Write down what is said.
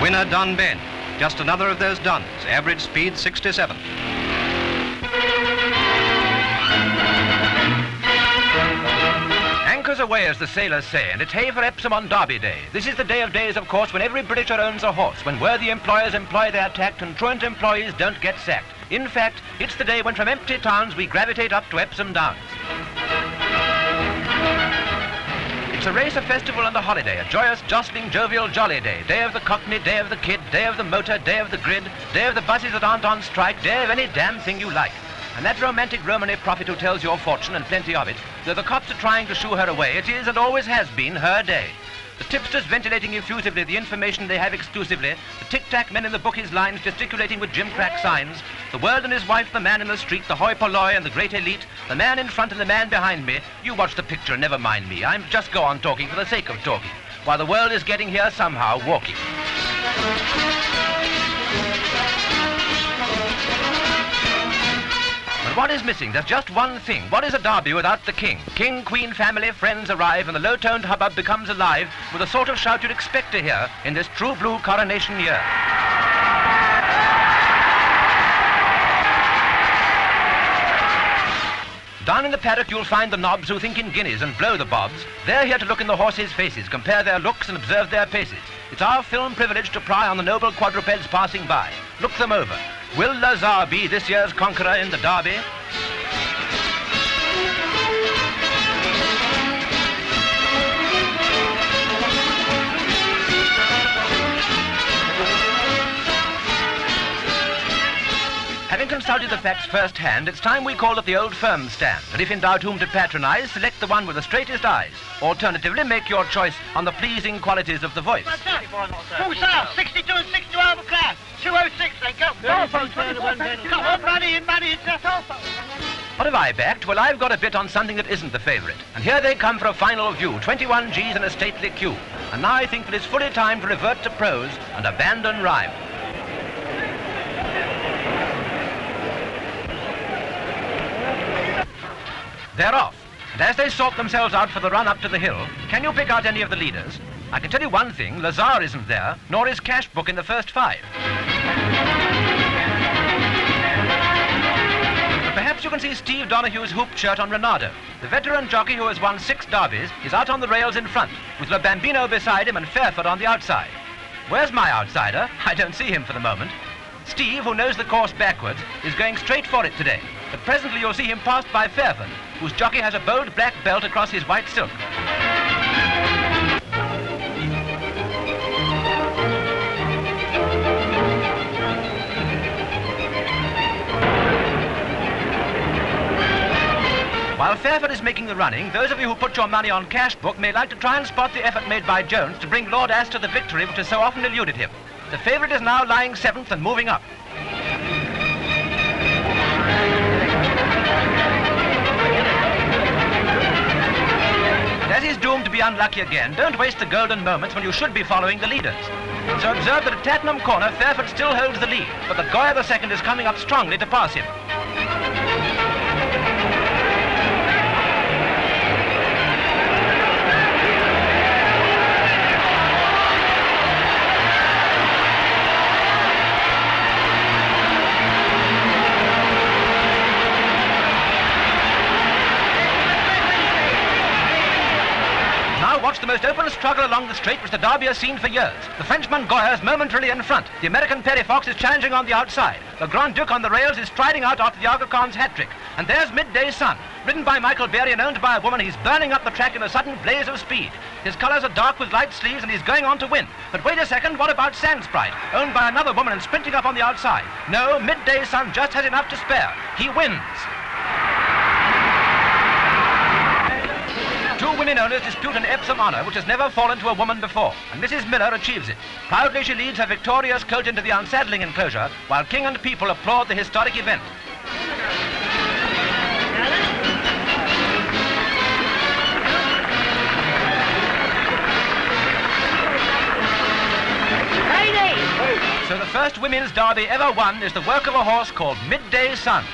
Winner Don Ben. Just another of those Dons. Average speed 67. Anchors away, as the sailors say, and it's hay for Epsom on Derby Day. This is the day of days, of course, when every Britisher owns a horse, when worthy employers employ their tact and truant employees don't get sacked. In fact, it's the day when from empty towns we gravitate up to Epsom Downs. It's a race, a festival and a holiday, a joyous, jostling, jovial, jolly day. Day of the Cockney, day of the Kid, day of the motor, day of the grid, day of the buses that aren't on strike, day of any damn thing you like. And that romantic Romany prophet who tells your fortune, and plenty of it, though the cops are trying to shoo her away, it is and always has been her day. The tipsters ventilating effusively the information they have exclusively, the tic-tac men in the bookies' lines gesticulating with gimcrack signs, the world and his wife, the man in the street, the hoi polloi and the great elite, the man in front and the man behind me. You watch the picture and never mind me. I'm just go on talking for the sake of talking, while the world is getting here somehow walking. What is missing? There's just one thing. What is a derby without the king? King, queen, family, friends arrive, and the low-toned hubbub becomes alive with the sort of shout you'd expect to hear in this true blue coronation year. Down in the paddock you'll find the knobs who think in guineas and blow the bobs. They're here to look in the horses' faces, compare their looks and observe their paces. It's our film privilege to pry on the noble quadrupeds passing by. Look them over. Will Lazar be this year's conqueror in the Derby? Having consulted the facts firsthand, it's time we call it the old firm stand. And if in doubt whom to patronize, select the one with the straightest eyes. Alternatively, make your choice on the pleasing qualities of the voice. Full south, 62 and 60 over class. 206, they go. Come on, money in, What have I backed? Well, I've got a bit on something that isn't the favourite. And here they come for a final view, 21 G's in a stately queue. And now I think that it's fully time to revert to prose and abandon rhyme. They're off, and as they sort themselves out for the run up to the hill, can you pick out any of the leaders? I can tell you one thing, Lazar isn't there, nor is Cashbook in the first 5. But perhaps you can see Steve Donohue's hoop shirt on Renato. The veteran jockey who has won 6 derbies is out on the rails in front, with Le Bambino beside him and Fairford on the outside. Where's my outsider? I don't see him for the moment. Steve, who knows the course backwards, is going straight for it today. But presently you'll see him passed by Fairford, whose jockey has a bold black belt across his white silk. While Fairford is making the running, those of you who put your money on Cashbook may like to try and spot the effort made by Jones to bring Lord Astor the victory which has so often eluded him. The favourite is now lying 7th and moving up. And as he's doomed to be unlucky again, don't waste the golden moments when you should be following the leaders. So observe that at Tattenham Corner, Fairford still holds the lead, but that Goya II is coming up strongly to pass him. Watch the most open struggle along the straight which the Derby has seen for years. The Frenchman Goya is momentarily in front. The American Perry Fox is challenging on the outside. The Grand Duke on the rails is striding out after the Aga Khan's hat-trick. And there's Midday Sun. Ridden by Michael Berry and owned by a woman, he's burning up the track in a sudden blaze of speed. His colours are dark with light sleeves and he's going on to win. But wait a second, what about Sandsprite? Owned by another woman and sprinting up on the outside. No, Midday Sun just has enough to spare. He wins. 2 women owners dispute an Epsom honour which has never fallen to a woman before, and Mrs. Miller achieves it. Proudly she leads her victorious colt into the unsaddling enclosure, while king and people applaud the historic event. So the first women's derby ever won is the work of a horse called Midday Sun.